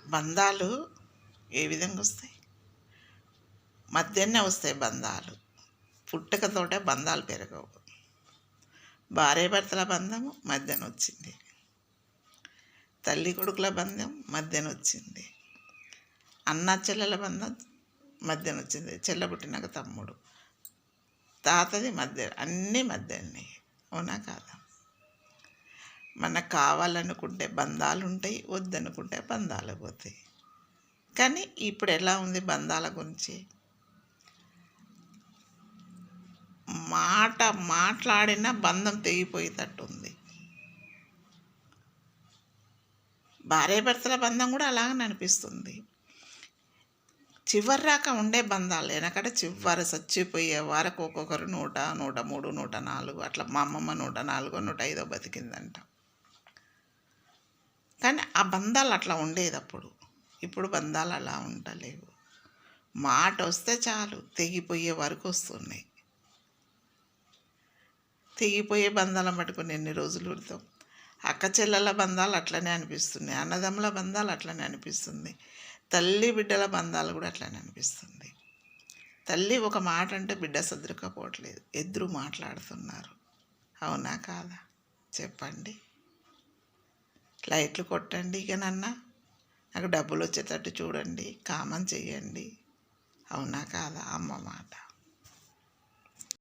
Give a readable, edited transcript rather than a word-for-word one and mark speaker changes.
Speaker 1: బంధాలు ఏ విధంగా వస్తాయి? మధ్యనే వస్తాయి బంధాలు. పుట్టుకతోటే బంధాలు పెరగవు. భార్యాభర్తల బంధం మధ్యన వచ్చింది, తల్లి కొడుకుల బంధం మధ్యన వచ్చింది, అన్న చెల్లెల బంధం మధ్యన వచ్చింది, చెల్ల పుట్టినాక తమ్ముడు, తాతది మధ్య, అన్నీ మధ్యనే. అవునా కాదా? మనకు కావాలనుకుంటే బంధాలు ఉంటాయి, వద్దనుకుంటే బంధాలు పోతాయి. కానీ ఇప్పుడు ఎలా ఉంది బంధాల గురించి? మాట మాట్లాడిన బంధం తెగిపోయేటట్టు ఉంది. భార్యాభర్తల బంధం కూడా అలాగనే అనిపిస్తుంది. చివరి రాక ఉండే బంధాలు వెనకట చివరి చచ్చిపోయే వరకు ఒక్కొక్కరు 100, 103, 104 అట్లా. మా అమ్మమ్మ 104, 105 బతికిందంట. కానీ ఆ బంధాలు అట్లా ఉండేది అప్పుడు. ఇప్పుడు బంధాలు అలా ఉండలేవు. మాట వస్తే చాలు తెగిపోయే వరకు వస్తున్నాయి. తెగిపోయే బంధాలను పట్టుకుని ఎన్ని రోజులు ఉడతాం? అక్క చెల్లెల బంధాలు అట్లనే అనిపిస్తున్నాయి, అన్నదమ్ముల బంధాలు అట్లనే అనిపిస్తుంది, తల్లి బిడ్డల బంధాలు కూడా అట్లనే అనిపిస్తుంది. తల్లి ఒక మాట అంటే బిడ్డ సదురుకపోవట్లేదు, ఎదురు మాట్లాడుతున్నారు. అవునా కాదా? చెప్పండి. లైట్లు కొట్టండి ఇక నాకు డబ్బులు వచ్చేటట్టు చూడండి, కామన్ చెయ్యండి. అవునా కాదా? అమ్మ మాట.